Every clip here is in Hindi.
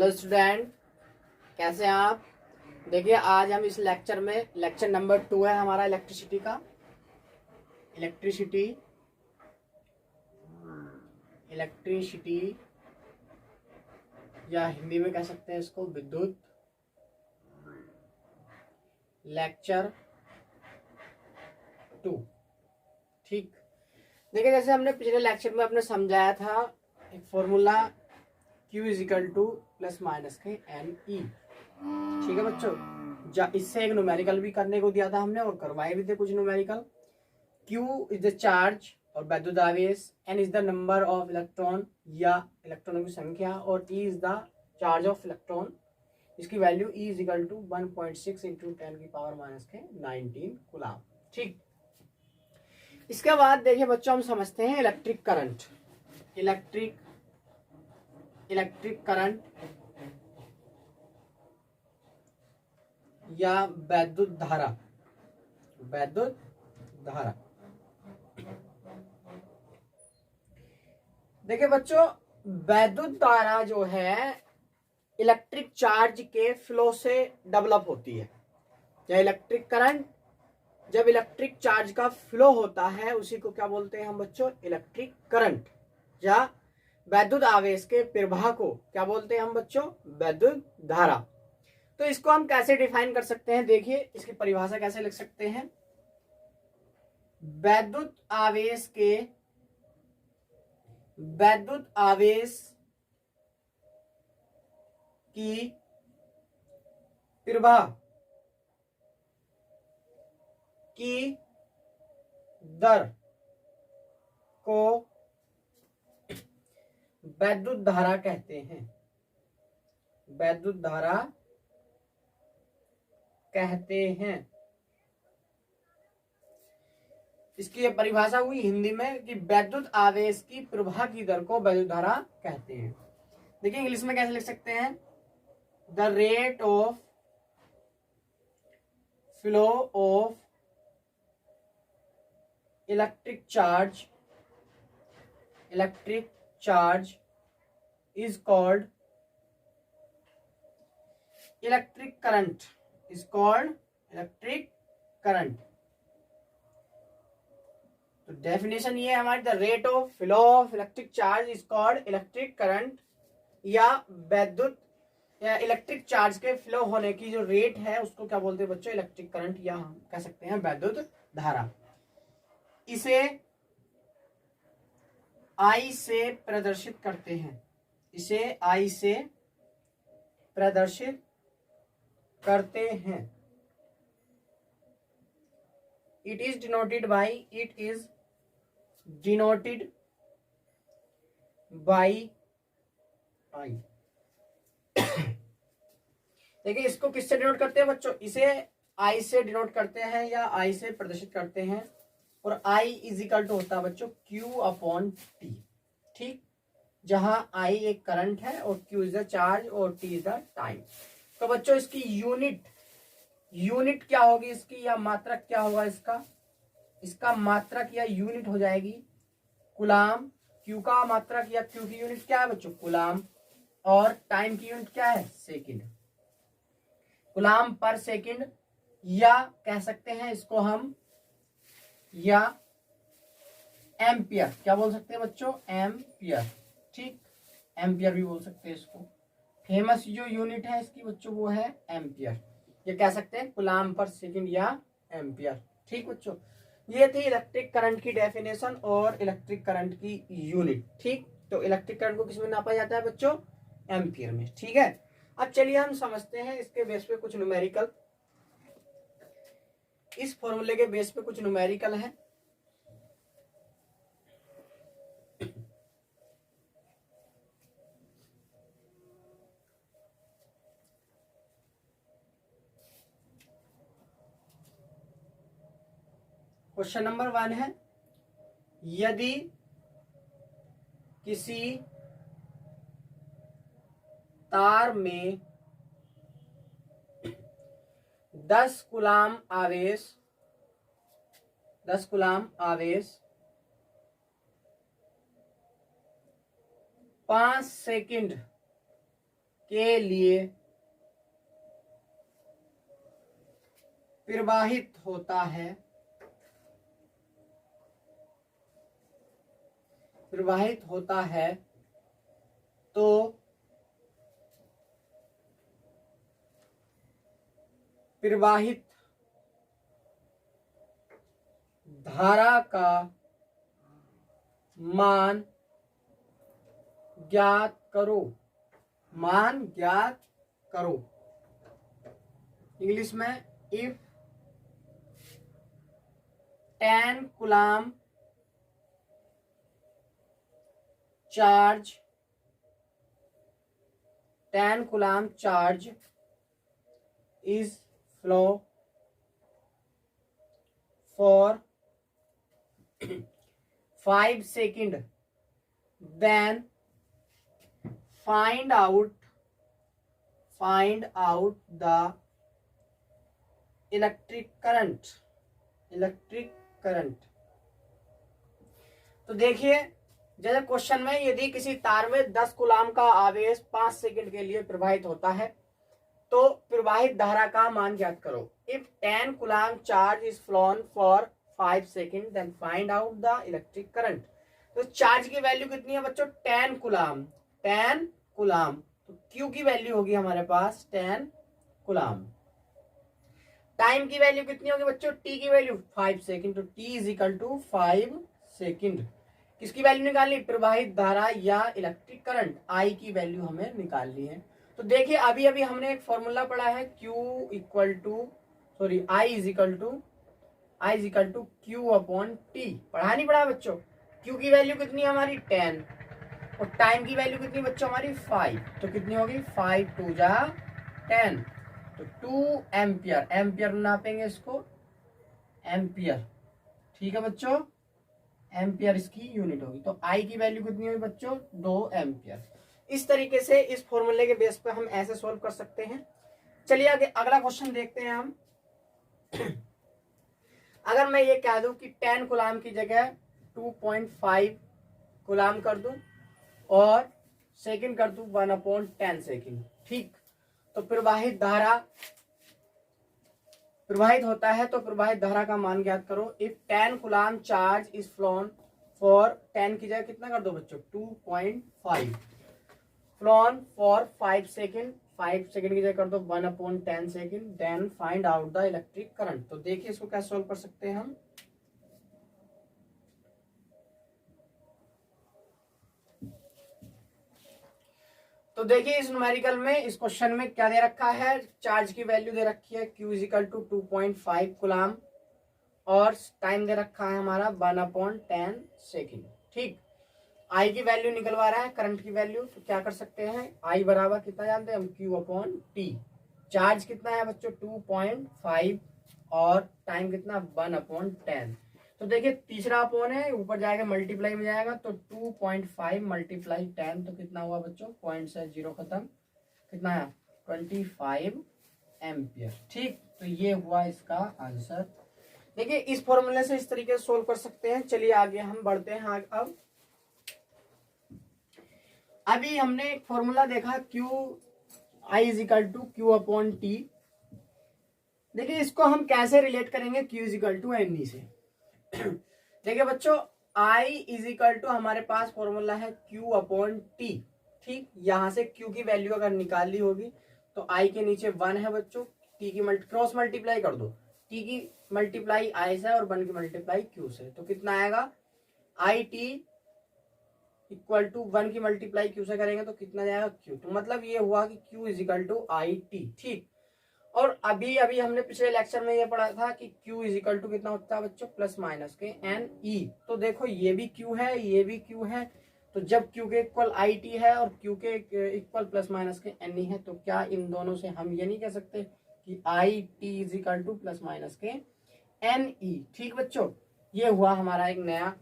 हेलो स्टूडेंट, कैसे हैं आप। देखिए आज हम इस लेक्चर में लेक्चर नंबर 2 है हमारा इलेक्ट्रिसिटी या हिंदी में कह सकते हैं इसको विद्युत। लेक्चर 2। ठीक, देखिए जैसे हमने पिछले लेक्चर में अपने समझाया था एक formula Q is equal to plus minus के NE। ठीक है बच्चों, इससे एक न्यूमेरिकल भी करने को दिया था हमने और करवाए भी थे कुछ numerical. Q is the charge और वैद्युत आवेश, N is the number of electron या इलेक्ट्रॉनों की संख्या और E is the charge of electron. इसकी value E is equal to 1.6 into 10 की पावर माइनस के 19 कूलम। ठीक, इसके बाद देखिए बच्चों हम समझते हैं इलेक्ट्रिक करंट। इलेक्ट्रिक करंट या वैद्युत धारा। देखिए बच्चों, वैद्युत धारा जो है इलेक्ट्रिक चार्ज के फ्लो से डेवलप होती है। या इलेक्ट्रिक करंट जब इलेक्ट्रिक चार्ज का फ्लो होता है उसी को क्या बोलते हैं हम बच्चों, इलेक्ट्रिक करंट। या वैद्युत आवेश के प्रवाह को क्या बोलते हैं हम बच्चों, वैद्युत धारा। तो इसको हम कैसे डिफाइन कर सकते हैं, देखिए इसकी परिभाषा कैसे लिख सकते हैं। वैद्युत आवेश की प्रवाह की दर को वैद्युत धारा कहते हैं। वैद्युत धारा कहते हैं। इसकी यह परिभाषा हुई हिंदी में कि वैद्युत आवेश की प्रवाह की दर को वैद्युत धारा कहते हैं। देखिए इंग्लिश में कैसे लिख सकते हैं, the rate of flow of electric charge is called electric current, तो डेफिनेशन ये है हमारी, the rate of flow of electric charge is called electric current. या वैद्युत या इलेक्ट्रिक चार्ज के फ्लो होने की जो रेट है उसको क्या बोलते हैं बच्चों, इलेक्ट्रिक करंट, या हम कह सकते हैं वैद्युत धारा। इसे I से प्रदर्शित करते हैं। It is denoted by I। देखिए इसको किससे डिनोट करते हैं बच्चों, इसे I से डिनोट करते हैं या I से प्रदर्शित करते हैं। और I इजिकल टू होता है बच्चों Q अपॉन T। ठीक, जहां I एक करंट है और Q इज द चार्ज और T इज द टाइम। तो बच्चों इसकी यूनिट क्या होगी इसकी, या मात्रक क्या होगा इसका मात्रक या यूनिट हो जाएगी कूलम। Q का मात्रक या Q की यूनिट क्या है बच्चों, कूलम। और टाइम की यूनिट क्या है, सेकंड, कूलम पर सेकंड। या कह सकते हैं इसको हम या एम्पियर, क्या बोल सकते हैं बच्चों, एम्पियर। ठीक, एम्पियर भी बोल सकते हैं इसको। फेमस जो यूनिट है इसकी बच्चों वो है एम्पियर। ये कह सकते हैं कूलम पर सेकंड या एम्पियर। ठीक बच्चों, ये थी इलेक्ट्रिक करंट की डेफिनेशन और इलेक्ट्रिक करंट की यूनिट। ठीक, तो इलेक्ट्रिक करंट को किसमें नापा जाता है बच्चों, एम्पियर में। ठीक है, अब चलिए हम समझते हैं इसके बेस पे कुछ न्यूमेरिकल। इस फॉर्मूले के बेस पे कुछ न्यूमेरिकल है। क्वेश्चन नंबर 1 है, यदि किसी तार में 10 कूलम आवेश 5 सेकंड के लिए प्रवाहित होता है, प्रवाहित होता है तो प्रवाहित धारा का मान ज्ञात करो, मान ज्ञात करो। इंग्लिश में, if 10 coulomb charge, 10 coulomb charge is flow for 5 seconds, then find out the electric current, electric current. तो देखिए, जैसे क्वेश्चन में यदि किसी तार में 10 कूलम का आवेश 5 सेकंड के लिए प्रवाहित होता है तो प्रवाहित धारा का मान ज्ञात करो। If 10 coulomb charge is flown for 5 second then find out the electric current. तो चार्ज की वैल्यू कितनी है बच्चों? 10 कूलम, 10 कूलम। तो क्यू की वैल्यू होगी हमारे पास 10 कूलम। टाइम की वैल्यू कितनी होगी बच्चों? टी की वैल्यू 5 सेकंड। तो T is equal to 5 second. किसकी वैल्यू निकालनी? प्रवाहित धारा या इलेक्ट्रिक करंट, आई की वैल्यू हमें निकालनी है। तो देखिए, अभी अभी हमने एक फॉर्मूला पढ़ा है, I is equal to Q upon T. पढ़ा नहीं पढ़ा बच्चों? क्यू की वैल्यू कितनी है हमारी? 10, और टाइम की वैल्यू कितनी बच्चों हमारी? 5। तो कितनी होगी? 5 2 जा 10, तो 2 एम्पियर। एम्पियर नापेंगे इसको, एम्पियर। ठीक है बच्चों, एम्पियर इसकी यूनिट होगी। तो आई की वैल्यू कितनी होगी बच्चों? 2 एम्पियर। इस तरीके से इस फॉर्मूले के बेस पे हम ऐसे सॉल्व कर सकते हैं। चलिए आगे अगला क्वेश्चन देखते हैं हम। अगर मैं ये कह दूं कि 10 कूलम की जगह 2.5 कूलम कर दूं और सेकंड कर दूं 1/10 सेकंड, ठीक। तो प्रवाहित होता है तो प्रवाहित धारा का मान ज्ञात करो। If 10 coulomb charge is flown for 10 की जगह कितना कर दो बच्चों? 2.5 फ्लोन फॉर 5 सेकंड, 5 सेकंड की जगह कर दो 1/10 second, then find out the electric current. तो देखिए इसको कैसे सॉल्व कर सकते हैं हम। तो देखिए इस न्यूमेरिकल में, इस क्वेश्चन में क्या दे रखा है? चार्ज की वैल्यू दे रखी है Q is equal to 2.5 coulomb और टाइम दे रखा है हमारा 1/10 सेकंड, ठीक। आई की वैल्यू निकलवा रहा है, करंट की वैल्यू। तो क्या कर सकते हैं? आई बराबर कितना जानते हैं हम? Q upon T. चार्ज कितना है बच्चों? 2.5 और टाइम कितना? 1/10। तो देखिए तीसरा अपॉन है, ऊपर जाएगा मल्टीप्लाई में जाएगा, तो 2.5 मल्टीप्लाई 10 तो कितना हुआ बच्चों? पॉइंट से 0 खत्म, कितना है? 25 एम्पियर, ठीक। तो ये हुआ इसका आंसर। देखिए इस फॉर्मूले से इस तरीके से सोल्व कर सकते हैं। चलिए आगे हम बढ़ते हैं। अब अभी हमने एक फॉर्मूला देखा, Q I is equal to Q upon T. देखिए इसको हम कैसे रिलेट करेंगे Q is equal to N E से। देखिए बच्चों, I इज इक्वल टू हमारे पास फॉर्मूला है Q अपॉन टी, ठीक। यहां से Q की वैल्यू अगर निकालनी होगी तो I के नीचे 1 है बच्चों, T की क्रॉस मल्टीप्लाई कर दो, T की मल्टीप्लाई I से और 1 की मल्टीप्लाई Q से, तो कितना आएगा? आई टी इक्वल टू 1 की मल्टीप्लाई Q से करेंगे तो कितना जाएगा? Q। तो मतलब ये हुआ कि Q is equal to I T, ठीक। और अभी अभी हमने पिछले लेक्चर में ये पढ़ा था कि Q इज इक्वल टू कितना होता है बच्चों? Plus minus K N E. तो देखो ये भी Q है, ये भी Q है। तो जब Q के इक्वल आई टी है और Q के equal plus minus K N ई है, तो क्या इन दोनों से हम ये नहीं कह सकते कि I T is equal to plus minus K N E, ठीक बच्चों। ये हुआ हमारा एक नया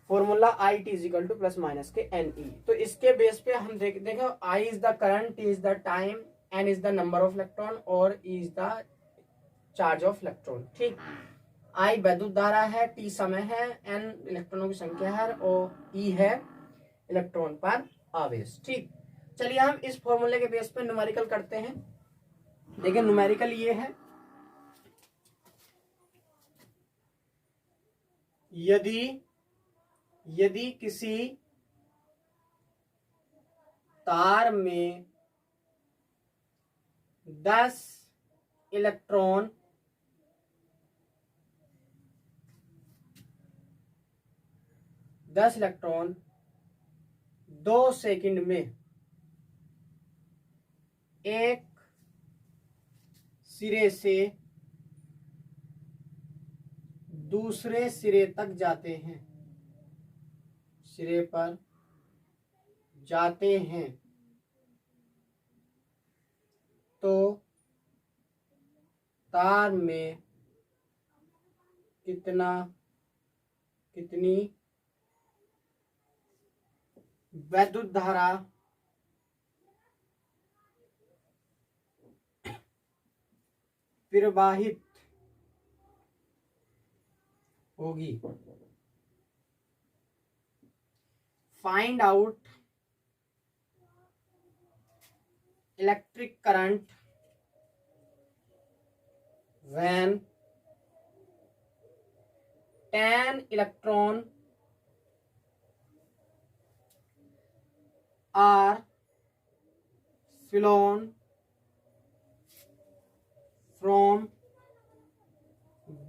formula, I T is equal to plus minus K N E. तो इसके बेस पे हम देखो, I is the current, T is the time, n is the number of electron और E is the charge of electron, ठीक। I वैद्युत धारा है, T समय है, N इलेक्ट्रॉनों की संख्या है और E है इलेक्ट्रॉन पर आवेश, ठीक। चलिए हम इस फॉर्मूले के बेस पे न्यूमेरिकल करते हैं। देखिए न्यूमेरिकल ये है, यदि किसी तार में 10 इलेक्ट्रॉन 2 सेकंड में एक सिरे से दूसरे सिरे तक जाते हैं, सिरे पर जाते हैं, तो तार में कितनी वैद्युत धारा प्रवाहित होगी। Find out electric current when 10 electron are flown from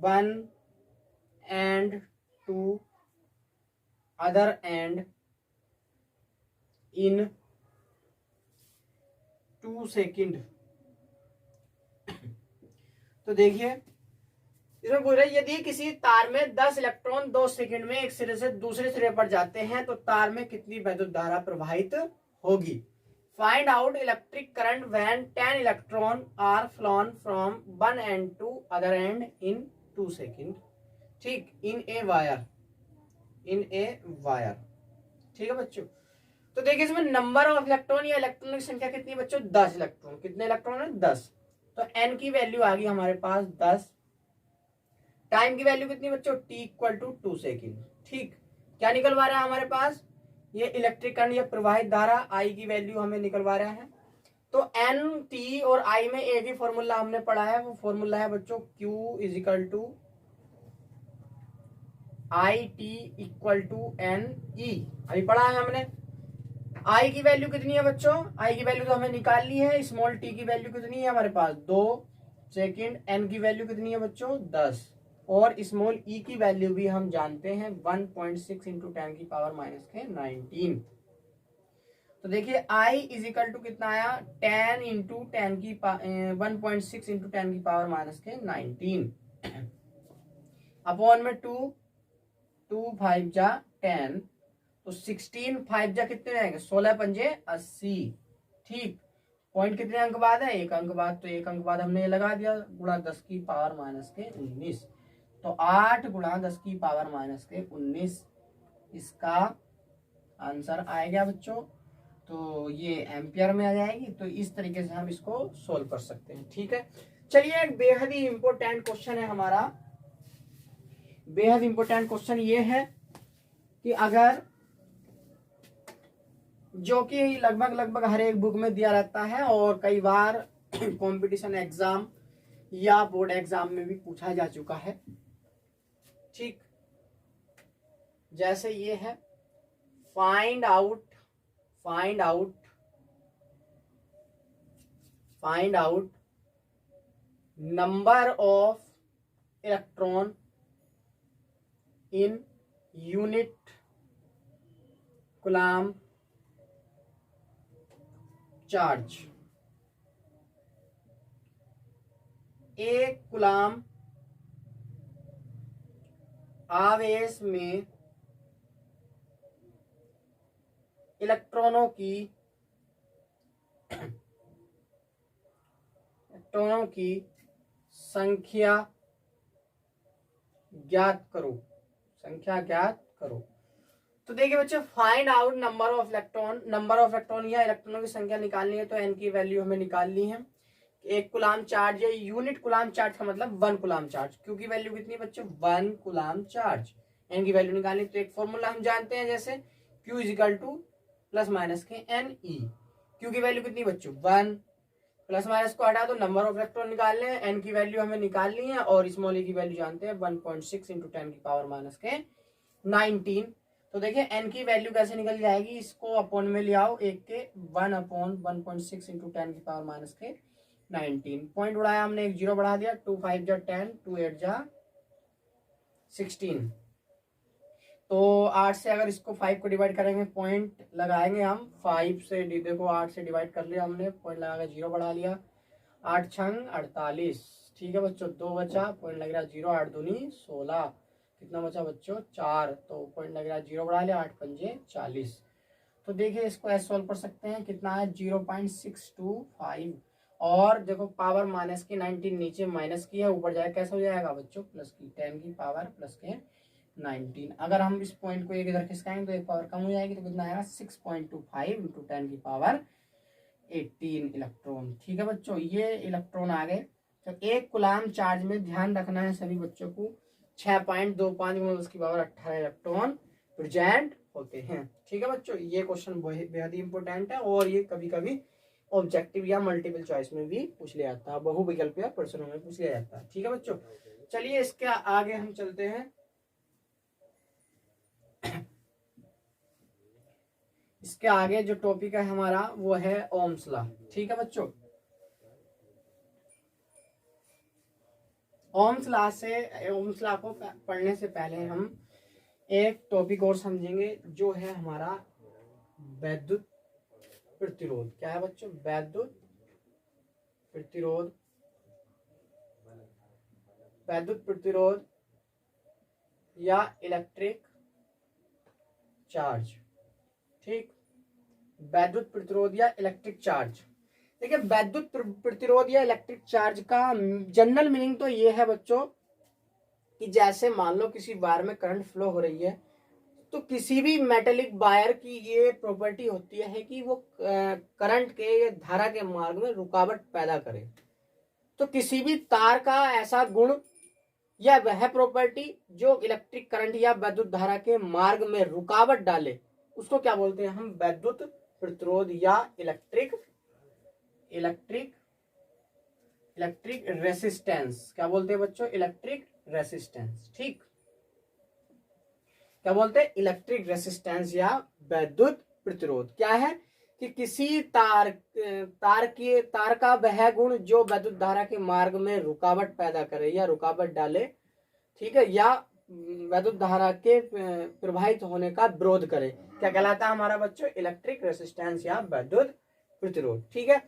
one end to other end in 2 second. तो देखिए इसमें बोल रहा है यदि किसी तार में 10 इलेक्ट्रॉन 2 सेकंड में एक सिरे से दूसरे सिरे पर जाते हैं तो तार में कितनी वैद्युत धारा प्रवाहित होगी। Find out electric current when 10 electron are flown from one end to other end in 2 second. ठीक, इन ए वायर। ठीक है बच्चों, तो देखिए इसमें नंबर ऑफ इलेक्ट्रॉन या इलेक्ट्रॉन की संख्या कितनी है बच्चों, 10 इलेक्ट्रॉन। कितने इलेक्ट्रॉन है, 10। तो n की वैल्यू आ गई हमारे पास 10। टाइम की वैल्यू कितनी बच्चों, t इक्वल टू 2 सेकेंड। ठीक, क्या निकलवा रहा है हमारे पास, ये इलेक्ट्रिक करंट या प्रवाहित धारा I की वैल्यू हमें निकलवा रहा है। तो n t और I में एक ही फॉर्मूला हमने पढ़ा है, वो फॉर्मूला है बच्चों Q is equal to I t equal to n E। अभी पढ़ा है हमने। I की वैल्यू कितनी है बच्चों, I की वैल्यू तो हमें निकालनी है। स्मॉल t की वैल्यू कितनी है हमारे पास, 2 सेकेंड। n की वैल्यू कितनी है बच्चों, 10। और स्मॉल e की वैल्यू भी हम जानते हैं 1.6 इंटू 10 की पावर माइनस के 19। तो देखिए I इज इक्वल टू कितना आया, 10 इंटू 10 की 1.6 इंटू 10 की पावर माइनस के 19 अपॉन में 2 5 जा 10, तो 16 5 जा कितने रहेंगे, 16 पंजे 80। ठीक, पॉइंट कितने अंक बाद है, 1 अंक बाद। तो 1 अंक बाद हमने ये लगा दिया, गुणा 10 की पावर माइनस के 19। तो 8 गुणा 10 की पावर माइनस के 19 इसका आंसर आएगा बच्चों। तो ये एम्पियर में आ जाएगी। तो इस तरीके से हम इसको सोल्व कर सकते हैं। ठीक है, चलिए एक बेहद ही इंपॉर्टेंट क्वेश्चन है हमारा। बेहद इंपॉर्टेंट क्वेश्चन ये है कि अगर, जो कि लगभग हर एक बुक में दिया रहता है और कई बार कंपटीशन एग्जाम या बोर्ड एग्जाम में भी पूछा जा चुका है। ठीक, जैसे ये है, find out number of electron in unit coulomb charge. 1 coulomb आवेश में इलेक्ट्रॉनों की संख्या ज्ञात करो। तो देखिए बच्चों, find out number of electron या इलेक्ट्रॉनों की संख्या निकालनी है। तो n की वैल्यू हमें निकालनी है। 1 कूलम्ब चार्ज या यूनिट कूलम्ब चार्ज का मतलब 1 कूलम्ब चार्ज। Q की वैल्यू कितनी है बच्चों, 1 कूलम्ब चार्ज। n की वैल्यू निकालनी, तो एक फॉर्मूला हम जानते हैं, जैसे Q is equal to plus minus के NE। क्यू की वैल्यू कितनी बच्चों 1, प्लस माइनस को हटा दो, नंबर ऑफ इलेक्ट्रॉन निकालने हैं, एन की वैल्यू हमें निकालनी है और स्मॉल ए की वैल्यू जानते हैं 1.6 इंटू 10 की पावर माइनस के 19। तो देखिए एन की वैल्यू कैसे निकल जाएगी, इसको अपॉन में ले आओ, एक के 1/1.6 इंटू 10 की पावर माइनस के 19। पॉइंट उड़ाया हमने, एक जीरो बढ़ा दिया, 2 5 जा 10, 2 8 जा 16। तो 8 से अगर इसको 5 को डिवाइड करेंगे, पॉइंट लगाएंगे हम 5 से, देखो 8 से डिवाइड कर लिया हमने, पॉइंट लगा के जीरो बढ़ा लिया, 8 छंग 48। ठीक है बच्चों, 2 बचा, पॉइंट लग रहा 0, 8 दूनी 16, कितना बचा बच्चों 4, तो पॉइंट लग रहा 0 बढ़ा लिया, 8 पंजे 40। तो देखिए इसको ऐसे सॉल्व कर सकते हैं, कितना है 0.625, और देखो पावर माइनस की 19 नीचे माइनस की है, ऊपर जाए कैसे हो जाएगा बच्चों प्लस की 10 की पावर प्लस के 19। अगर हम इस पॉइंट को एक इधर खिसकाएंगे तो एक पावर कम हो जाएगी, तो कितना आएगा 6.25 इंटू 10 की पावर 18 इलेक्ट्रॉन। ठीक है बच्चों, ये इलेक्ट्रॉन आ गए। तो एक कूलाम चार्ज में ध्यान रखना है सभी बच्चों को, 6.25 गुणा 10 की पावर 18 इलेक्ट्रॉन प्रेजेंट होते हैं। ठीक है बच्चों, ये क्वेश्चन बेहद ही इंपॉर्टेंट है और ये कभी कभी ऑब्जेक्टिव या मल्टीपल चॉइस में भी पूछ लिया जाता है, बहुविकल्प या प्रश्नों में पूछ लिया जाता है। ठीक है बच्चों, चलिए इसके आगे हम चलते हैं। इसके आगे जो टॉपिक है हमारा वो है ओम्स लॉ। ठीक है बच्चों, ओम्स लॉ को पढ़ने से पहले हम एक टॉपिक और समझेंगे, जो है हमारा वैद्युत प्रतिरोध। क्या है बच्चों, वैद्युत प्रतिरोध। वैद्युत प्रतिरोध या इलेक्ट्रिक चार्ज। ठीक, वैद्युत प्रतिरोध या इलेक्ट्रिक चार्ज। देखिए वैद्युत प्रतिरोध या इलेक्ट्रिक चार्ज का जनरल मीनिंग तो ये है बच्चों कि जैसे मान लो किसी वायर में करंट फ्लो हो रही है, तो किसी भी मेटेलिक वायर की ये प्रॉपर्टी होती है कि वो करंट के धारा के मार्ग में रुकावट पैदा करे। तो किसी भी तार का ऐसा गुण या वह प्रॉपर्टी जो इलेक्ट्रिक करंट या विद्युत धारा के मार्ग में रुकावट डाले, उसको क्या बोलते हैं हम, वैद्युत प्रतिरोध या इलेक्ट्रिक रेसिस्टेंस। क्या बोलते हैं बच्चों, इलेक्ट्रिक रेसिस्टेंस। ठीक, क्या बोलते हैं, इलेक्ट्रिक रेसिस्टेंस या वैद्युत प्रतिरोध। क्या है कि किसी तार का वह गुण जो विद्युत धारा के मार्ग में रुकावट पैदा करे या रुकावट डाले, ठीक है, या विद्युत धारा के प्रवाहित होने का विरोध करे, क्या कहलाता है हमारा बच्चों, इलेक्ट्रिक रेसिस्टेंस या वैद्युत प्रतिरोध। ठीक है,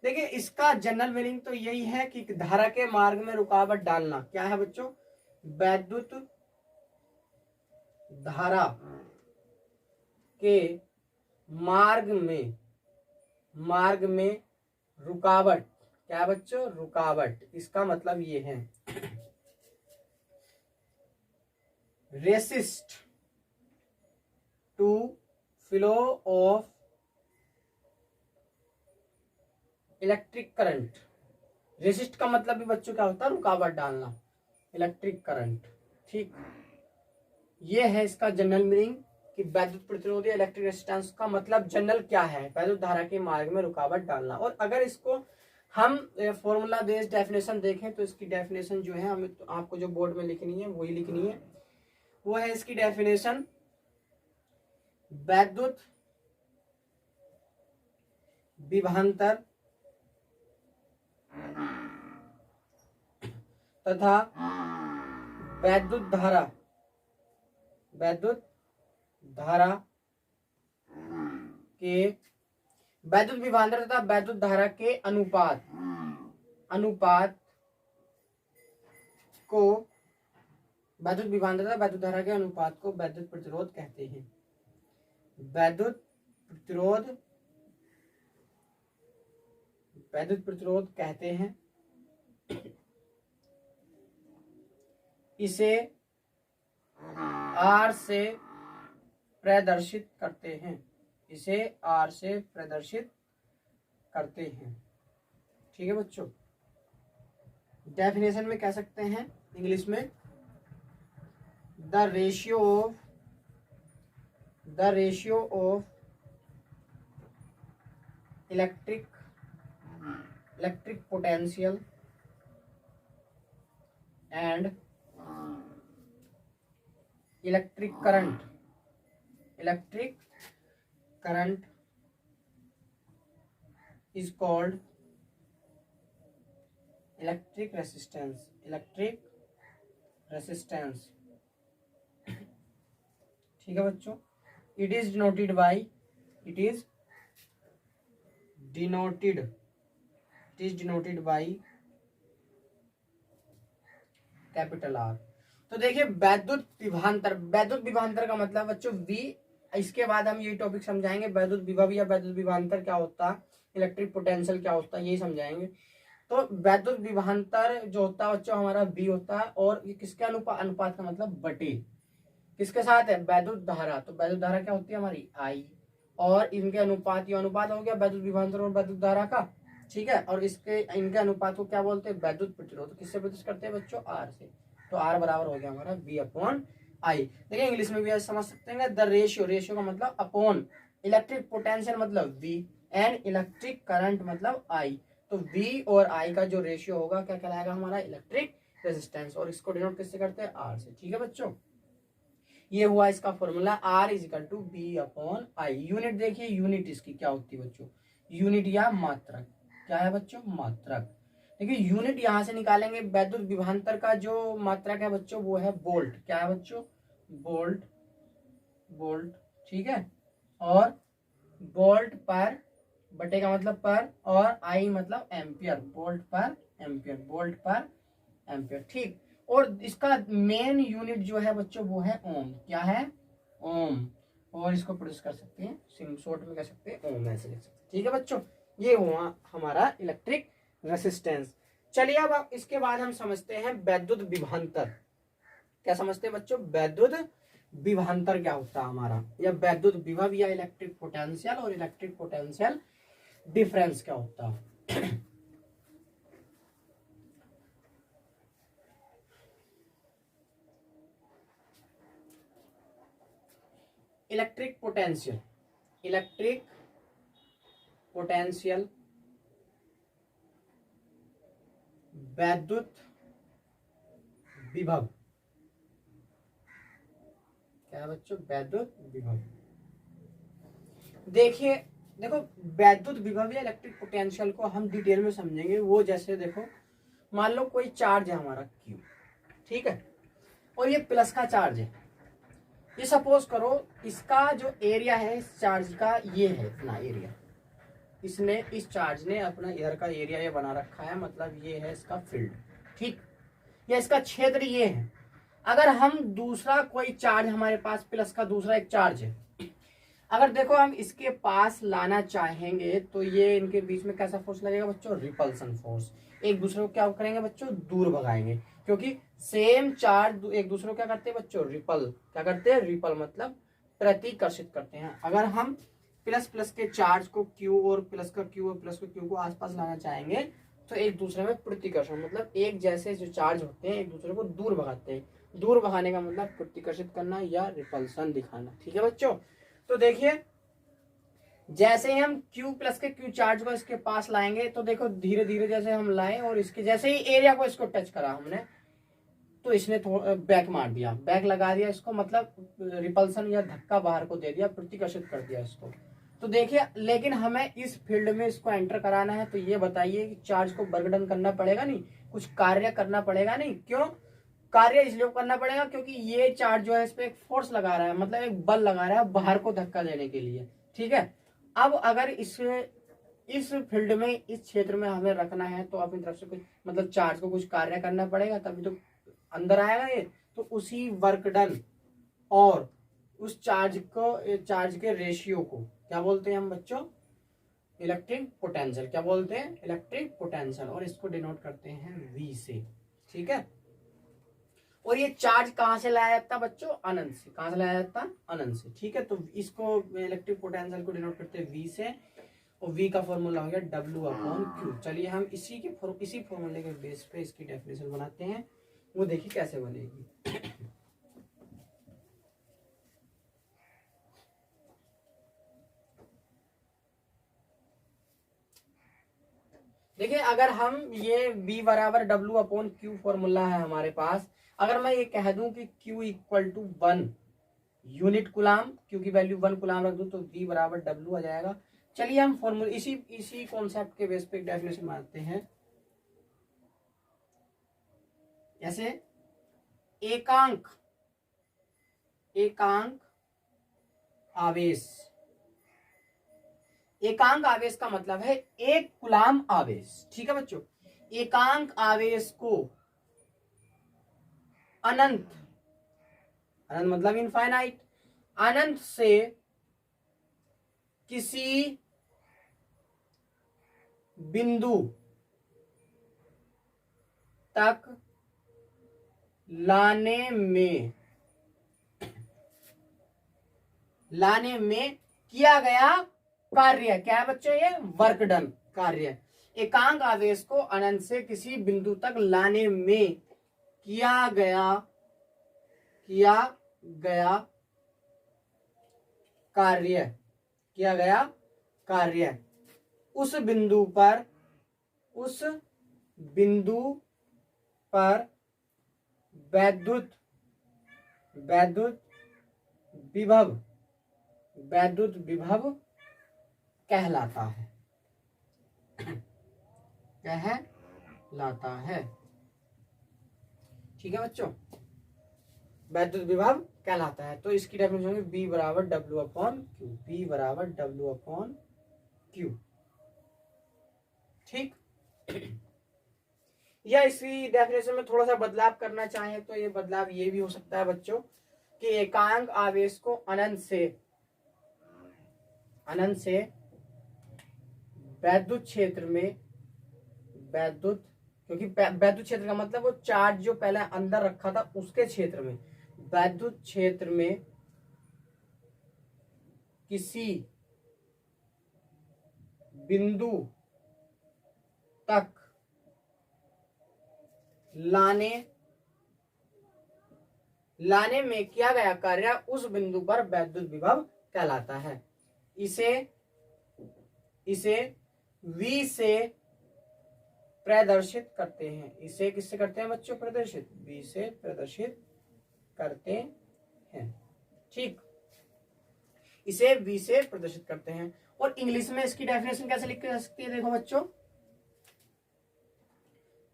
देखिए इसका जनरल मीनिंग तो यही है कि धारा के मार्ग में रुकावट डालना। क्या है बच्चों, वैद्युत धारा के मार्ग में रुकावट। क्या है बच्चों, रुकावट। इसका मतलब ये है resist to flow of electric current. Resist का मतलब भी बच्चों क्या होता है, रुकावट डालना, इलेक्ट्रिक करंट। ठीक, ये है इसका जनरल मीनिंग कि वैद्युत प्रतिरोध या इलेक्ट्रिक रेजिस्टेंस का मतलब जनरल क्या है, वैद्युत धारा के मार्ग में रुकावट डालना। और अगर इसको हम फॉर्मूला बेस्ड डेफिनेशन देखें तो इसकी डेफिनेशन जो है हमें तो आपको जो बोर्ड में लिखनी है वही लिखनी है। वो है इसकी डेफिनेशन, वैद्युत विभवांतर तथा वैद्युत धारा के वैद्युत विभवांतर तथा वैद्युत धारा के अनुपात को वैद्युत विभवांतर तथा वैद्युत धारा के अनुपात को वैद्युत प्रतिरोध कहते हैं। वैद्युत प्रतिरोध कहते हैं। इसे R से प्रदर्शित करते हैं। ठीक है बच्चों, डेफिनेशन में कह सकते हैं इंग्लिश में, the ratio of electric potential and electric current is called electric resistance ठीक है बच्चों। it is denoted by capital R. तो देखिए वैद्युत विभवांतर का मतलब बच्चों V। इसके बाद हम ये टॉपिक समझाएंगे वैद्युत विभव या वैद्युत विभवांतर क्या होता है, इलेक्ट्रिक पोटेंशियल क्या होता है, यही समझाएंगे। तो वैद्युत विभवांतर जो होता है बच्चों हमारा V होता है, और ये किसके अनुपात का मतलब बटे किसके साथ है, वैद्युत धारा। तो वैद्युत धारा क्या होती है हमारी I, और इनके अनुपात, ये अनुपात हो गया वैद्युत विभवांतर और वैद्युत धारा का, ठीक है। और इनके अनुपात को क्या बोलते हैं, वैद्युत प्रतिरोध। तो किससे प्रतिष्ठित करते हैं बच्चों, R से। तो R बराबर हो गया हमारा V/I। देखिए इंग्लिश में भी ऐसे समझ सकते हैं, द रेशियो का मतलब अपॉन इलेक्ट्रिक पोटेंशियल मतलब V एंड इलेक्ट्रिक करंट मतलब I। तो V और I का जो रेशियो होगा क्या कहलाएगा हमारा, इलेक्ट्रिक रेजिस्टेंस। और इसको डिनोट किससे करते हैं, R से। ठीक है बच्चों, ये हुआ इसका फॉर्मूला, R = V/I। यूनिट देखिए, यूनिट इसकी क्या होती है बच्चों, यूनिट या मात्रक। क्या है बच्चों, मात्रक। देखिए यूनिट यहां से निकालेंगे, वैद्युत विभवांतर का जो मात्रक है बच्चों वो है वोल्ट। क्या है बच्चों, वोल्ट, ठीक है। और वोल्ट पर बटे का मतलब पर, और आई मतलब एम्पियर, वोल्ट पर एम्पियर, ठीक। और इसका मेन यूनिट जो है बच्चों वो है ओम। क्या है, ओम। और इसको प्रोड्यूस कर सकते हैं शॉर्ट में कह सकते हैं ओम, ऐसे लिख सकते हैं। ठीक है बच्चों, ये हुआ हमारा इलेक्ट्रिक रेसिस्टेंस। चलिए अब इसके बाद हम समझते हैं वैद्युत विभवांतर। क्या समझते हैं बच्चों, वैद्युत विभवांतर क्या होता है हमारा, या वैद्युत विभव या इलेक्ट्रिक पोटेंशियल और इलेक्ट्रिक पोटेंशियल डिफरेंस क्या होता है। इलेक्ट्रिक पोटेंशियल वैद्युत विभव। क्या है बच्चों, वैद्युत विभव। देखो वैद्युत विभव या इलेक्ट्रिक पोटेंशियल को हम डिटेल में समझेंगे। वो जैसे देखो, मान लो कोई चार्ज है हमारा Q, ठीक है, और ये प्लस का चार्ज है। ये सपोज करो इसका जो एरिया है इस चार्ज का ये है इतना एरिया, इस चार्ज ने अपना इधर का एरिया ये बना रखा है, मतलब ये है इसका फील्ड, ठीक, या इसका क्षेत्र ये है। अगर हम दूसरा कोई चार्ज हमारे पास प्लस का दूसरा एक चार्ज है, अगर देखो हम इसके पास लाना चाहेंगे तो ये इनके बीच में कैसा फोर्स लगेगा बच्चों, रिपल्सन फोर्स। एक दूसरे को क्या करेंगे बच्चों, दूर भगाएंगे, क्योंकि सेम चार्ज एक दूसरे को क्या करते हैं बच्चों, रिपल मतलब प्रतिकर्षित करते हैं। अगर हम प्लस के चार्ज को Q और प्लस का Q और प्लस को Q को आसपास लाना चाहेंगे तो एक दूसरे में प्रतिकर्षण, मतलब एक जैसे जो चार्ज होते हैं एक दूसरे को दूर भगाते हैं। दूर भगाने का मतलब प्रतिकर्षित करना या रिपल्सन दिखाना। ठीक है बच्चों, तो देखिए जैसे ही हम Q प्लस के Q चार्ज को इसके पास लाएंगे तो देखो धीरे धीरे जैसे हम लाए और इसके जैसे ही एरिया को इसको टच करा हमने तो इसने बैक मार दिया, बैक लगा दिया इसको, मतलब रिपल्सन या धक्का बाहर को दे दिया, प्रतिकर्षित कर दिया इसको। तो देखिए लेकिन हमें इस फील्ड में इसको एंटर कराना है, तो ये बताइए कि चार्ज को बर्गडन करना पड़ेगा नहीं, कुछ कार्य करना पड़ेगा नहीं। क्यों कार्य इसलिए करना पड़ेगा, क्योंकि ये चार्ज जो है इस पे एक फोर्स लगा रहा है, मतलब एक बल लगा रहा है बाहर को धक्का देने के लिए। ठीक है, अब अगर इस फील्ड में इस क्षेत्र में हमें रखना है तो अपनी तरफ से कुछ मतलब चार्ज को कुछ कार्य करना पड़ेगा, तभी तो अंदर आएगा ये। तो उसी वर्क डन और उस चार्ज के रेशियो को क्या बोलते हैं हम बच्चों, इलेक्ट्रिक पोटेंशियल। क्या बोलते हैं, इलेक्ट्रिक पोटेंशियल, और इसको डिनोट करते हैं V से। ठीक है, और ये चार्ज कहां से लाया जाता बच्चों, अनंत से। कहां से लाया जाता, अनंत से। ठीक है, तो इसको इलेक्ट्रिक पोटेंशियल को डिनोट करते हैं V से, और V का फॉर्मूला हो गया W/Q। चलिए हम इसी फॉर्मूले के बेस पे इसकी डेफिनेशन बनाते हैं, वो देखिए कैसे बनेगी। देखिए अगर हम ये V बराबर W अपॉन Q फॉर्मूला है हमारे पास, अगर मैं ये कह दूं कि Q equal to 1 unit coulomb, Q की वैल्यू 1 कुलाम रख दूं तो V बराबर W आ जाएगा। चलिए हम फॉर्मूला इसी कॉन्सेप्ट के बेस पे एक डेफिनेशन मानते हैं। जैसे एकांक आवेश, एकांक आवेश का मतलब है एक कुलाम आवेश। ठीक है बच्चों, एकांक आवेश को अनंत, अनंत मतलब इनफाइनाइट, अनंत से किसी बिंदु तक लाने में किया गया कार्य, क्या है बच्चों, ये वर्क डन कार्य। एकांक आवेश को अनंत से किसी बिंदु तक लाने में किया गया कार्य, उस बिंदु पर वैद्युत विभव कहलाता है। ठीक है बच्चों, वैद्युत विभव कहलाता है। तो इसकी डेफिनेशन होगी B बराबर W अपॉन Q, B बराबर W अपॉन Q। ठीक, या इसी डेफिनेशन में थोड़ा सा बदलाव करना चाहें तो ये बदलाव ये भी हो सकता है बच्चों कि एकांक आवेश को अनंत से वैद्युत क्षेत्र में, क्योंकि वैद्युत क्षेत्र का मतलब वो चार्ज जो पहले अंदर रखा था उसके क्षेत्र में, वैद्युत क्षेत्र में किसी बिंदु तक लाने में किया गया कार्य उस बिंदु पर वैद्युत विभव कहलाता है। इसे V से प्रदर्शित करते हैं। इसे किससे करते हैं बच्चों, प्रदर्शित, V से प्रदर्शित करते हैं। ठीक, इसे V से प्रदर्शित करते हैं। और इंग्लिश में इसकी डेफिनेशन कैसे लिखी जा सकती है, देखो बच्चों,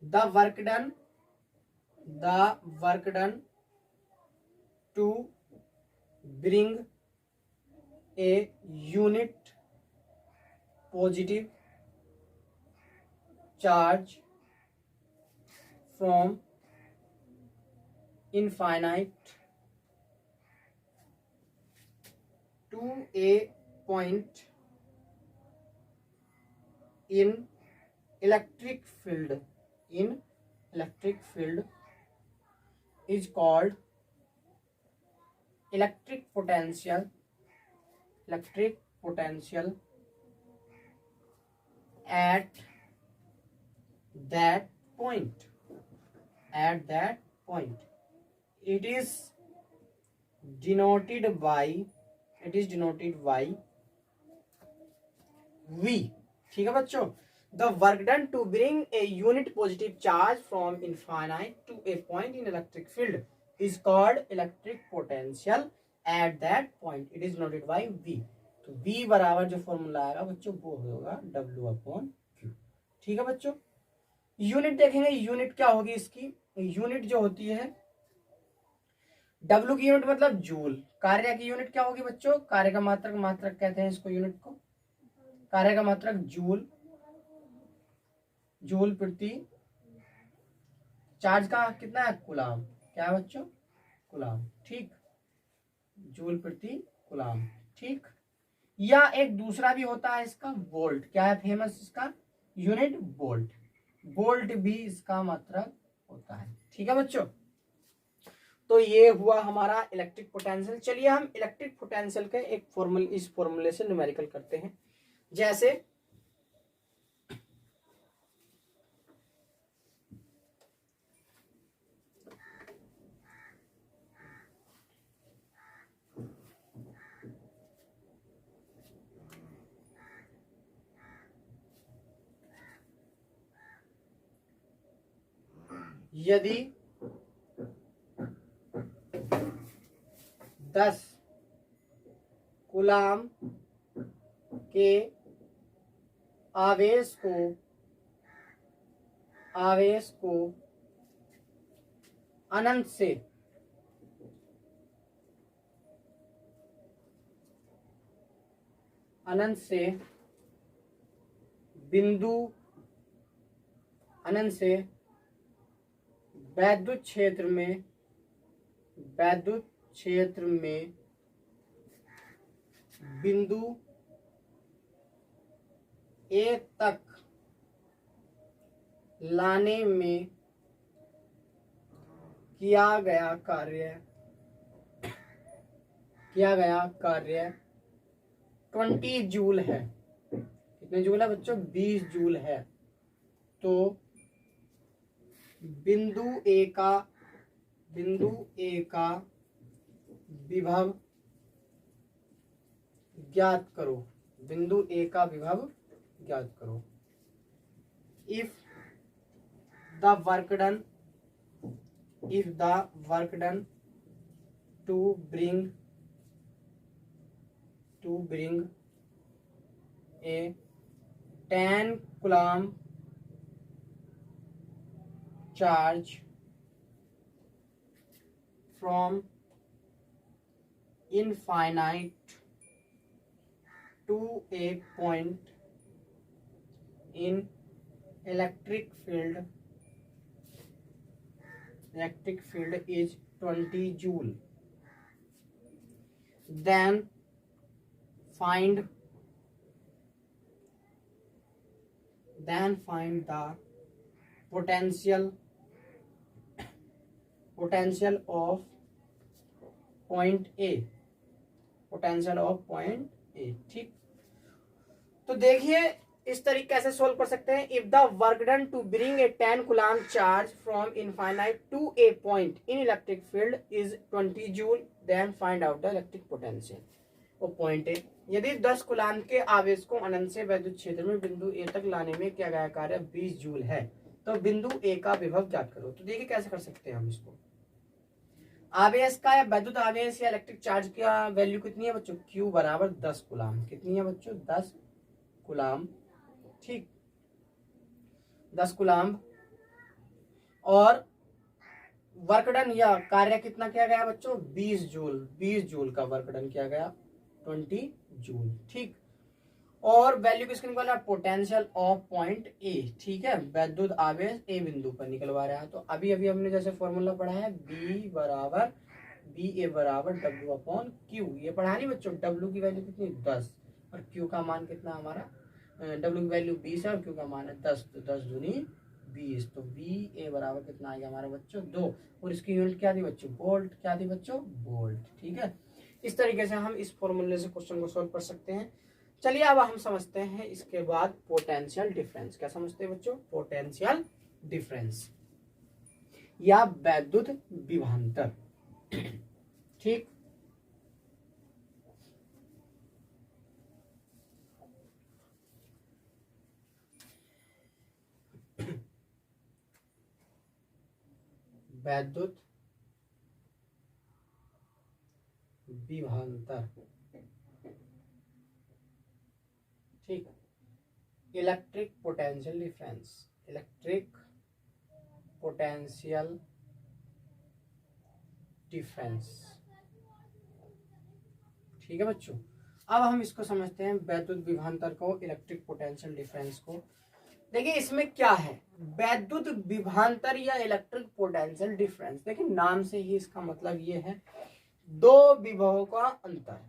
the work done to bring a unit positive charge from infinite to a point in electric field is called electric potential at that point. It is denoted by V। ठीक है बच्चों, the work done to bring a unit positive charge from infinite to a point in electric field is called electric potential at that point, it is denoted by V। तो V बराबर जो फॉर्मूला आएगा बच्चों वो होगा W अपॉन Q। ठीक है बच्चों, यूनिट देखेंगे, यूनिट क्या होगी इसकी, यूनिट जो होती है W की यूनिट मतलब जूल, कार्य की यूनिट क्या होगी बच्चों, कार्य का मात्रक कहते हैं इसको, यूनिट को, कार्य का मात्रक जूल प्रति, चार्ज का कितना है, कुलाम, क्या है बच्चों, कुलाम। ठीक, जूल प्रति कुलाम। ठीक, या एक दूसरा भी होता है इसका वोल्ट, क्या है फेमस इसका यूनिट, वोल्ट भी इसका मात्रक होता है। ठीक है बच्चों, तो ये हुआ हमारा इलेक्ट्रिक पोटेंशियल। चलिए हम इलेक्ट्रिक पोटेंशियल के एक इस फॉर्मूले से न्यूमेरिकल करते हैं। जैसे यदि 10 कूलाम के आवेश को अनंत से बिंदु अनंत से वैद्युत क्षेत्र में बिंदु ए तक लाने में किया गया कार्य 20 जूल है। कितने जूल है बच्चों? 20 जूल है। तो बिंदु ए का विभव ज्ञात करो। बिंदु ए का विभव ज्ञात करो। If the work done to bring a 10 coulomb charge from infinite to a point in electric field is 20 joule. Then find the potential of point A. ठीक। तो देखिए इस तरीके से सोल्व कर सकते हैं। If the work done to bring a 10 coulomb charge from infinite to a point in electric field is 20 joule, then find out the electric potential. वो पॉइंट ए, यदि 10 कूलाम के आवेश को अनंत से वैद्युत क्षेत्र में बिंदु ए तक लाने में किया गया कार्य 20 जूल है, तो बिंदु ए का विभव ज्ञात करो। तो देखिए कैसे कर सकते हैं हम इसको। आवेश का या वैद्युत आवेश या इलेक्ट्रिक चार्ज का वैल्यू कितनी है बच्चों? Q बराबर 10 कूलाम। कितनी है बच्चों? 10 कूलाम। ठीक, 10 कूलाम। और वर्कडन या कार्य कितना किया गया बच्चों? 20 जूल। 20 जूल का वर्कडन किया गया, 20 जूल। ठीक, और वैल्यू किसकी निकलवा? Potential of point A. ठीक है, वैद्युत आवेश ए बिंदु पर निकलवा रहा है। तो अभी हमने जैसे फॉर्मूला पढ़ा है, बी ए बराबर डब्ल्यू अपॉन क्यू। ये पढ़ा नहीं बच्चों? डब्ल्यू की वैल्यू कितनी? 10 और क्यू का मान कितना हमारा? डब्ल्यू की वैल्यू 20 है और क्यू का मान है 10, तो 10 दूनी 20। तो बी ए बराबर कितना आ गया हमारा बच्चों? 2। और इसकी यूनिट क्या थी बच्चों? वोल्ट। क्या थी बच्चों? वोल्ट। ठीक है, इस तरीके से हम इस फॉर्मूले से क्वेश्चन को सोल्व कर सकते हैं। चलिए अब हम समझते हैं इसके बाद पोटेंशियल डिफरेंस। क्या समझते हैं बच्चों? पोटेंशियल डिफरेंस या वैद्युत विभवांतर। ठीक, वैद्युत विभवांतर। ठीक, इलेक्ट्रिक पोटेंशियल डिफरेंस। ठीक है बच्चों, अब हम इसको समझते हैं वैद्युत विभवांतर को, इलेक्ट्रिक पोटेंशियल डिफरेंस को। देखिए इसमें क्या है, वैद्युत विभवांतर या इलेक्ट्रिक पोटेंशियल डिफरेंस। देखिए नाम से ही इसका मतलब ये है, दो विभवों का अंतर।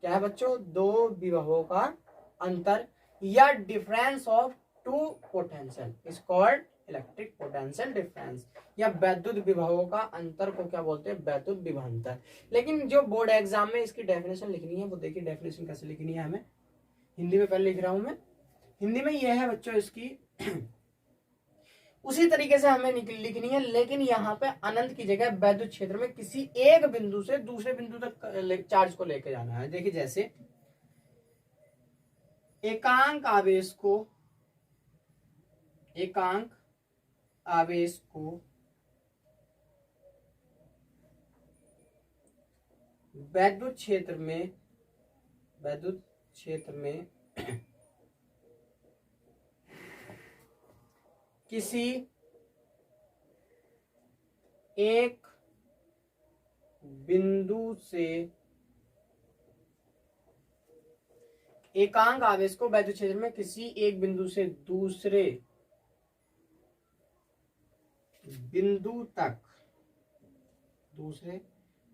क्या है बच्चों? दो विभवों का अंतर या difference of two potential is called electric potential difference. या वैद्युत विभवों का अंतर को क्या बोलते हैं? वैद्युत विभवांतर। लेकिन जो बोर्ड एग्जाम में इसकी डेफिनेशन लिखनी है, वो देखिए डेफिनेशन कैसे लिखनी है। हमें हिंदी में पहले लिख रहा हूं मैं। हिंदी में यह है बच्चों इसकी उसी तरीके से हमें लिखनी है, लेकिन यहाँ पे अनंत की जगह वैद्युत क्षेत्र में किसी एक बिंदु से दूसरे बिंदु तक चार्ज को लेकर जाना है। देखिए जैसे एकांक आवेश को वैद्युत क्षेत्र में किसी एक बिंदु से एकांक आवेश को वैद्युत क्षेत्र में किसी एक बिंदु से दूसरे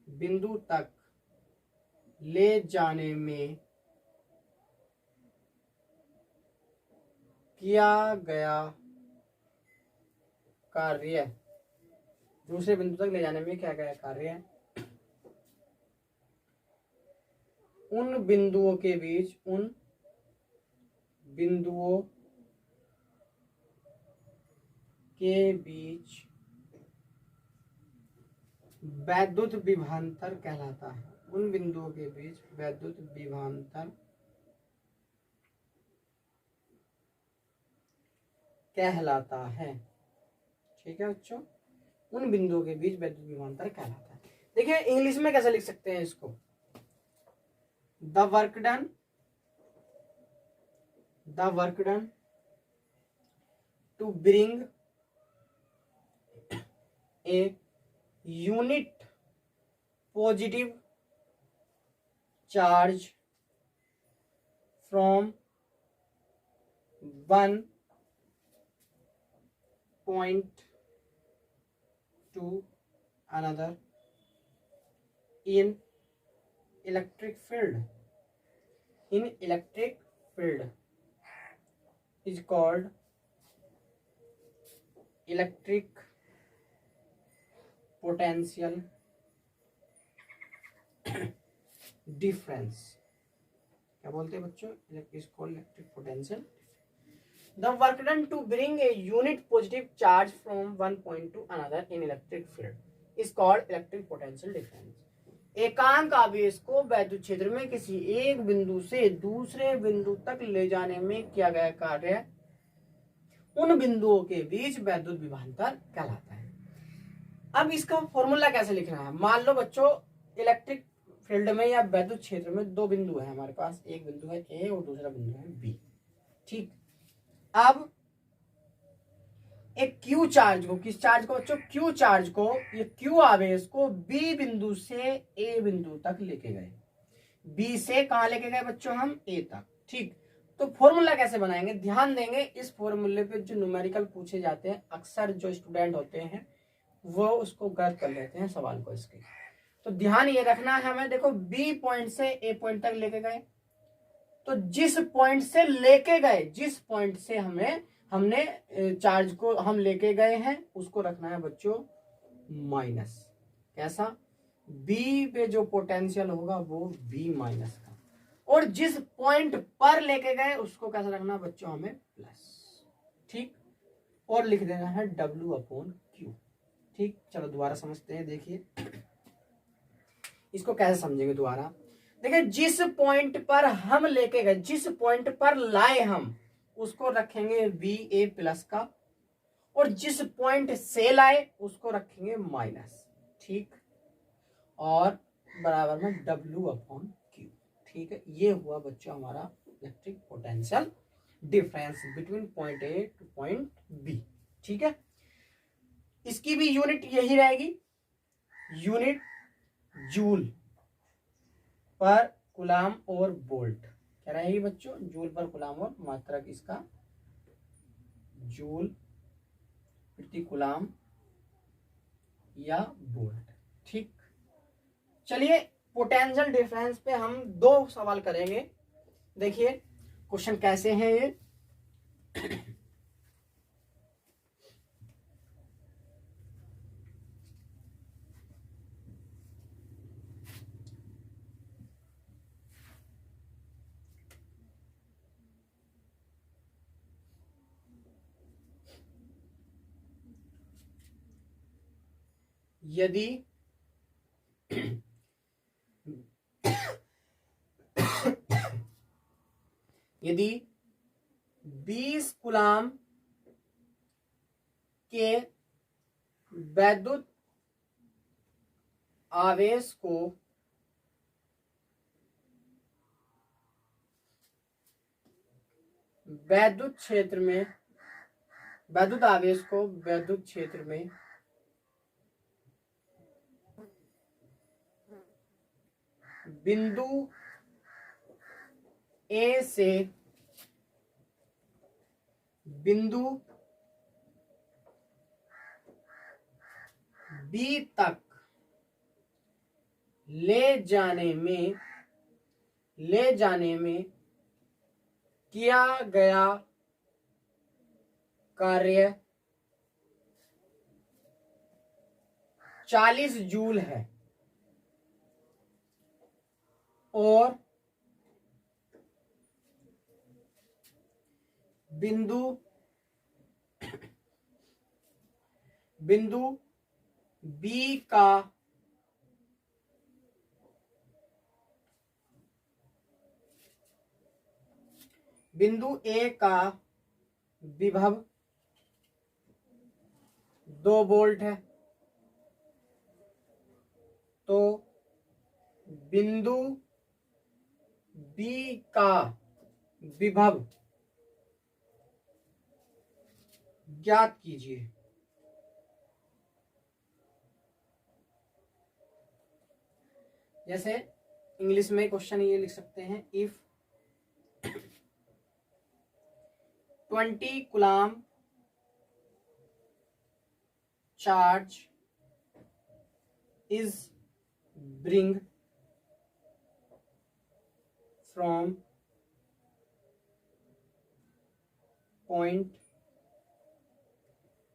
बिंदु तक ले जाने में किया गया कार्य, दूसरे बिंदु तक ले जाने में क्या गया कार्य, उन बिंदुओं के बीच वैद्युत विभवांतर कहलाता है। उन बिंदुओं के बीच वैद्युत विभवांतर कहलाता है। ठीक है बच्चों, उन बिंदुओं के बीच वैद्युत विभवांतर कहलाता है। देखिए इंग्लिश में कैसे लिख सकते हैं इसको, the work done to bring a unit positive charge from one point to another in electric field is called electric potential difference। क्या बोलते हैं बच्चों, is called electric potential। The work done to bring a unit positive charge from one point to another in electric field is called electric potential difference। एकांक आवेश को वैद्युत क्षेत्र में किसी एक बिंदु से दूसरे बिंदु तक ले जाने में किया गया कार्य उन बिंदुओं के बीच वैद्युत विभवांतर कहलाता है। अब इसका फॉर्मूला कैसे लिखना है, मान लो बच्चों इलेक्ट्रिक फील्ड में या वैद्युत क्षेत्र में दो बिंदु है हमारे पास, एक बिंदु है ए और दूसरा बिंदु है बी। ठीक, अब एक क्यू चार्ज को, किस चार्ज को बच्चों, क्यू चार्ज को, ये क्यू आवेश को बी बिंदु से ए बिंदु तक लेके गए, बी से कहां लेके गए बच्चों, हम ए तक। ठीक, तो फॉर्मूला कैसे बनाएंगे, ध्यान देंगे इस फॉर्मूले पे जो न्यूमेरिकल पूछे जाते हैं अक्सर जो स्टूडेंट होते हैं वो उसको गलत कर लेते हैं सवाल को इसके। तो ध्यान ये रखना है हमें, देखो बी पॉइंट से ए पॉइंट तक लेके गए, तो जिस पॉइंट से लेके गए, जिस पॉइंट से हमने चार्ज को हम लेके गए हैं उसको रखना है बच्चों माइनस। कैसा, बी पे जो पोटेंशियल होगा वो बी माइनस का, और जिस पॉइंट पर लेके गए उसको कैसा रखना है बच्चों, हमें प्लस। ठीक, और लिख देना है W/Q। ठीक, चलो दोबारा समझते हैं। देखिए इसको कैसे समझेंगे दोबारा, देखिए जिस पॉइंट पर हम लेके गए, जिस पॉइंट पर लाए हम उसको रखेंगे VA प्लस का, और जिस पॉइंट से लाए उसको रखेंगे माइनस। ठीक, और बराबर में W/Q। ठीक है, ये हुआ बच्चों हमारा electric potential difference between point A two point B। ठीक है, इसकी भी यूनिट यही रहेगी, यूनिट जूल पर कूलाम और वोल्ट। क्या रहेगी बच्चों, जूल पर कूलाम और मात्रक इसका जूल प्रति कूलाम या वोल्ट। ठीक, चलिए पोटेंशियल डिफरेंस पे हम दो सवाल करेंगे। देखिए क्वेश्चन कैसे हैं ये। यदि यदि 20 कूलाम के वैद्युत आवेश को वैद्युत क्षेत्र में, वैद्युत आवेश को वैद्युत क्षेत्र में बिंदु ए से बिंदु बी तक ले जाने में किया गया कार्य 40 जूल है और बिंदु बी का बिंदु ए का विभव 2 वोल्ट है, तो बिंदु बी का विभव ज्ञात कीजिए। जैसे इंग्लिश में क्वेश्चन ये लिख सकते हैं, if 20 coulomb charge is bring from point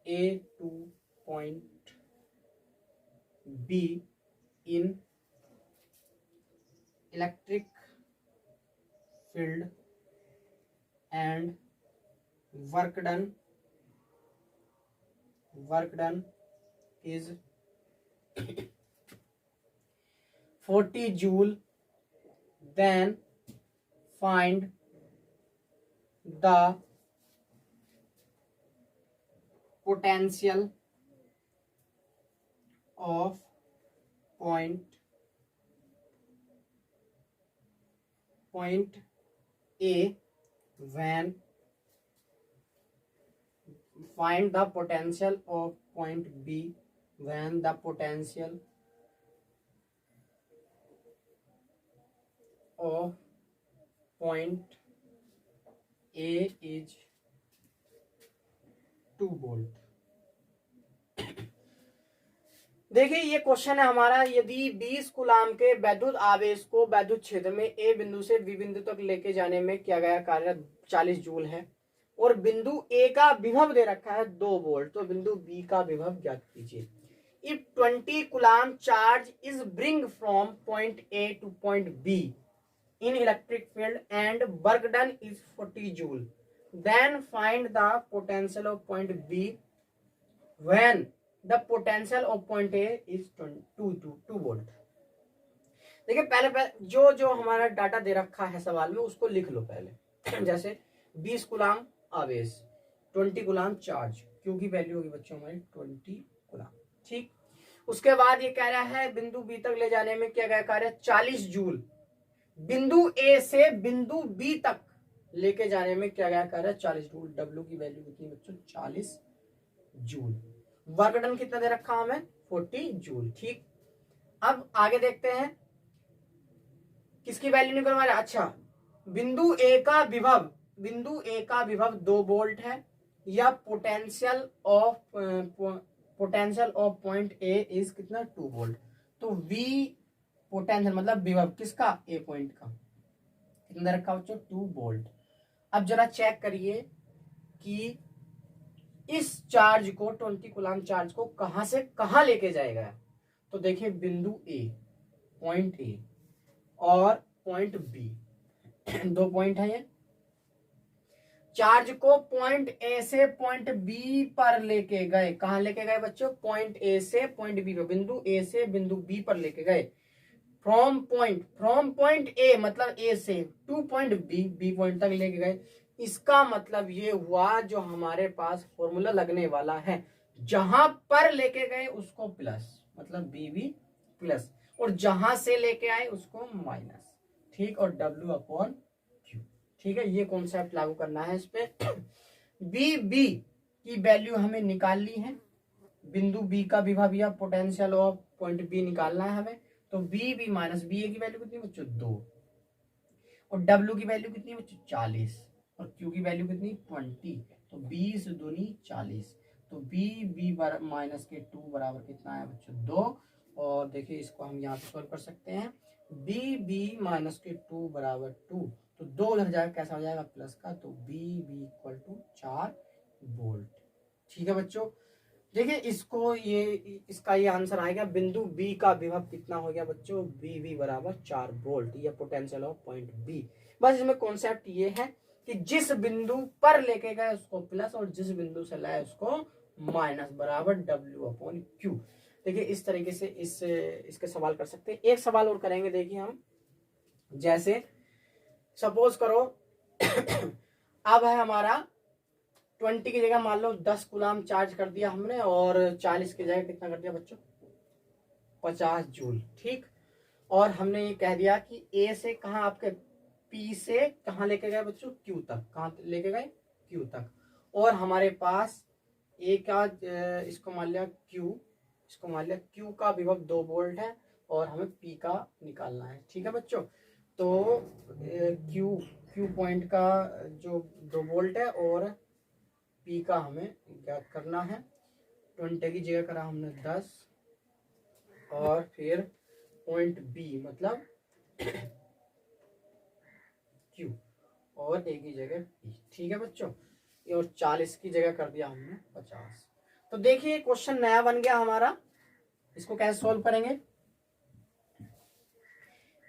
A to point B in electric field and work done is 40 joule, then find the potential of point A when find the potential of point B when the potential of point A is 2 volt. देखिए ये क्वेश्चन है हमारा, यदि 20 कूलम के वैद्युत आवेश को वैद्युत क्षेत्र में ए बिंदु से बी बिंदु तक लेके जाने में किया गया कार्य 40 जूल है और बिंदु ए का विभव दे रखा है 2 वोल्ट, तो बिंदु बी का विभव ज्ञात कीजिए। If 20 coulomb charge is bring from point A to point B in electric field and work done is 40 joule, then find the potential of point B when the potential of point A is 2 volt। देखिए पहले जो हमारा डाटा दे रखा है सवाल में उसको लिख लो पहले। जैसे 20 कूलम आवेश, 20 कूलम चार्ज, क्यू की वैल्यू होगी बच्चों हमारी 20 कूलम, ठीक। उसके बाद ये कह रहा है बिंदु बी तक ले जाने में किया गया कार्य 40 जूल, बिंदु ए से बिंदु बी तक लेके जाने में क्या गया कार्य 40 जूल। डब्ल्यू की वैल्यू कितनी बच्चों 40 जूल। वर्क डन कितना दे रखा हमें 40 जूल, ठीक। अब आगे देखते हैं किसकी वैल्यू निकल रहा है। अच्छा, बिंदु ए का विभव 2 वोल्ट है या potential of point A is कितना 2 वोल्ट, तो वी पोटेंशियल मतलब विभव किसका ए पॉइंट का कितना रखा बच्चों 2 वोल्ट। अब जरा चेक करिए कि इस चार्ज को 20 कूलम चार्ज को कहां से कहां लेके जाएगा। तो देखिए बिंदु ए, पॉइंट ए और पॉइंट बी, 2 पॉइंट है ये। चार्ज को पॉइंट ए से पॉइंट बी पर लेके गए, कहां लेके गए बच्चों पॉइंट ए से पॉइंट बी पर, बिंदु ए से बिंदु बी पर लेके गए। फ्रॉम पॉइंट ए मतलब ए से टू पॉइंट बी पॉइंट तक लेके गए। इसका मतलब ये हुआ जो हमारे पास फॉर्मूला लगने वाला है, जहां पर लेके गए उसको प्लस मतलब बी प्लस और जहां से लेके आए उसको माइनस, ठीक। और W/Q, ठीक है, ये कॉन्सेप्ट लागू करना है इस पे। बी की वैल्यू हमें निकालनी है, बिंदु बी का विभव या पोटेंशियल ऑफ पॉइंट बी निकालना है हमें। तो बी माइनस बी ए की वैल्यू कितनी बच्चों 2, और डब्ल्यू की वैल्यू कितनी बच्चों 40, और क्यू की वैल्यू कितनी 20। तो 20 दूनी 40। तो बी माइनस के 2 बराबर कितना है बच्चों 2। और देखिए इसको हम यहाँ पे सॉल्व कर सकते हैं। बी माइनस के 2 बराबर 2, तो 2 उधर जाएगा, कैसा हो जाएगा प्लस का, तो बी इक्वल टू 4 वोल्ट। ठीक है बच्चों, देखिए इसको इसका ये आंसर आएगा, बिंदु बी का विभव कितना हो गया बच्चों, बी बराबर 4 वोल्ट, या पोटेंशियल ऑफ पॉइंट बी। बस इसमें कॉन्सेप्ट ये है कि जिस बिंदु पर लेके गए उसको प्लस, और जिस बिंदु से लाए उसको माइनस, बराबर डब्ल्यू अपॉन क्यू। देखिए इस तरीके से इसके सवाल कर सकते हैं। एक सवाल और करेंगे, देखिए हम, जैसे सपोज करो अब है हमारा 20 की जगह मान लो 10 कूलाम चार्ज कर दिया हमने, और 40 की जगह कितना कर दिया बच्चों 50 जूल। ठीक, और हमने ये कह दिया कि ए से कहाँ आपके पी से कहाँ लेके गए बच्चों क्यू तक, कहाँ लेके गए क्यू तक, और हमारे पास ए का इसको मान लिया क्यू का विभव 2 वोल्ट है, और हमें पी का निकालना है। ठीक है बच्चों, तो क्यू पॉइंट का जो 2 वोल्ट है, और पी का हमें ज्ञात करना है। 20 की जगह करा हमने 10, और फिर पॉइंट बी मतलब क्यू, और ए की जगह पी। ठीक है बच्चों, और 40 की जगह कर दिया हमने 50। तो देखिए क्वेश्चन नया बन गया हमारा, इसको कैसे सॉल्व करेंगे।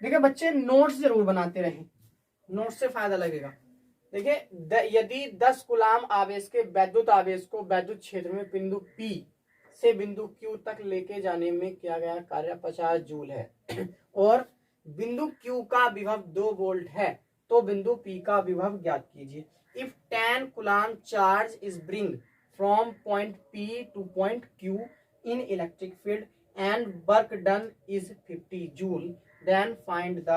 देखिए बच्चे नोट्स जरूर बनाते रहें, नोट्स से फायदा लगेगा। देखिए यदि 10 कूलाम आवेश के वैद्युत आवेश को वैद्युत क्षेत्र में बिंदु P से बिंदु Q तक लेके जाने में किया गया कार्य 50 जूल है, और बिंदु Q का विभव 2 वोल्ट है, तो बिंदु P का विभव ज्ञात कीजिए। If 10 coulomb charge is bring from point P two point Q in electric field and work done is 50 joule, then find the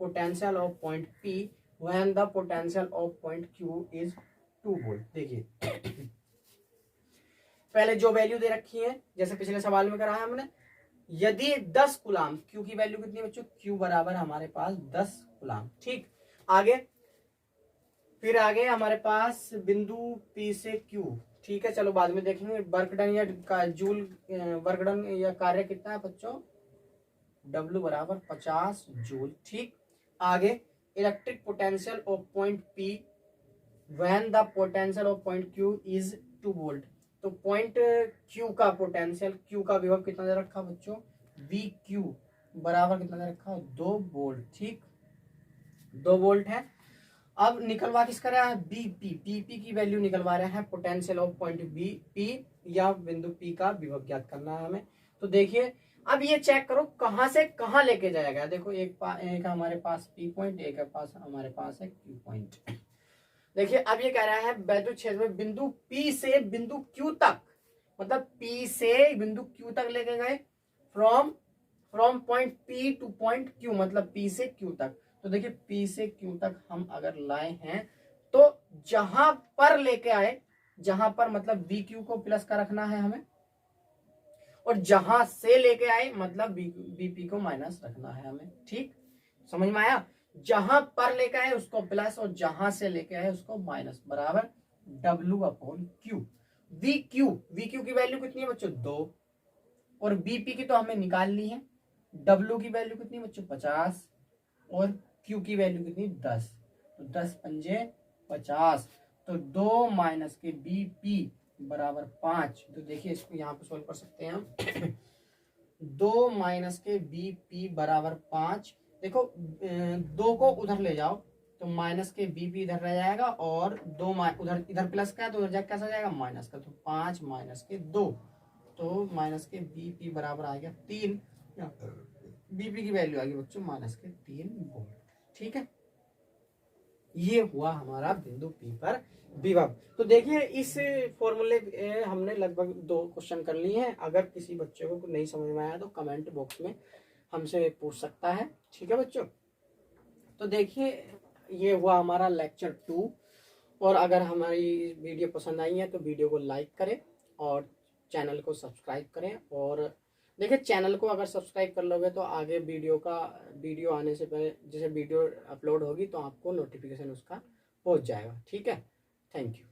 potential of point P when the potential of point Q is 2 volt। देखिए पहले जो वैल्यू दे रखी है जैसे पिछले सवाल में करा है हमने, यदि 10 कूलाम, Q की वैल्यू कितनी बच्चों, Q बराबर हमारे पास 10 कूलाम। ठीक, फिर आगे हमारे पास बिंदु P से Q। ठीक है, चलो बाद में देखेंगे। वर्क डन या जूल, वर्क डन या कार्य कितना है बच्चों, W बराबर 50 जूल। ठीक, आगे electric potential of point P when the potential of point Q is 2 volt. तो पॉइंट Q का पोटेंशियल, Q का विभव कितना दे रखा बच्चों, VQ बराबर कितना दे रखा 2 वोल्ट। ठीक, 2 वोल्ट है। अब निकलवा किसका रहा है, BP की वैल्यू निकलवा रहे हैं, पोटेंशियल ऑफ पॉइंट P या बिंदु P का विभव ज्ञात करना है हमें। तो देखिए अब ये चेक करो कहां से कहां लेके जाएगा। देखो एक हमारे पास P पॉइंट, एक पास हमारे पास है Q पॉइंट। देखिए अब ये कह रहा है वैद्युत क्षेत्र में बिंदु P से बिंदु Q तक, मतलब P से बिंदु Q तक लेके गए, from point P two point Q, मतलब P से Q तक। तो देखिए P से Q तक हम अगर लाए हैं, तो जहां पर लेके आए, जहां पर मतलब VQ को प्लस का रखना है हमें, और जहां से लेके आए मतलब BP को माइनस रखना है हमें। ठीक, समझ में आया, जहां पर लेके आए उसको प्लस, और जहां से लेके आए उसको माइनस, बराबर W अपॉन Q। VQ की वैल्यू कितनी है बच्चों 2, और BP की तो हमें निकाल ली है। W की वैल्यू कितनी है बच्चों 50, और Q की वैल्यू कितनी 10। तो 10 पंजे 50, तो 2 माइनस के BP बराबर 5। तो देखिए इसको यहाँ पे सोल्व कर सकते हैं हम। 2 माइनस के BP बराबर 5। देखो 2 को उधर ले जाओ तो माइनस के BP इधर रह जाएगा, और 2 उधर इधर प्लस का है तो उधर जाकर कैसा जाएगा माइनस का, तो 5 माइनस के 2, तो माइनस के BP बराबर आ गया 3। BP की वैल्यू आ गई बच्चों माइनस के 3 वोल्ट। ठीक है, ये हुआ हमारा बिंदु P पर विभव। तो देखिए इस फॉर्मूले हमने लगभग 2 क्वेश्चन कर लिए हैं। अगर किसी बच्चे को नहीं समझ में आया तो कमेंट बॉक्स में हमसे पूछ सकता है। ठीक है बच्चों, तो देखिए ये हुआ हमारा लेक्चर 2। और अगर हमारी वीडियो पसंद आई है तो वीडियो को लाइक करें और चैनल को सब्सक्राइब करें। और देखिए, चैनल को अगर सब्सक्राइब कर लोगे तो आगे वीडियो आने से पहले, जैसे वीडियो अपलोड होगी तो आपको नोटिफिकेशन उसका पहुंच जाएगा। ठीक है, थैंक यू।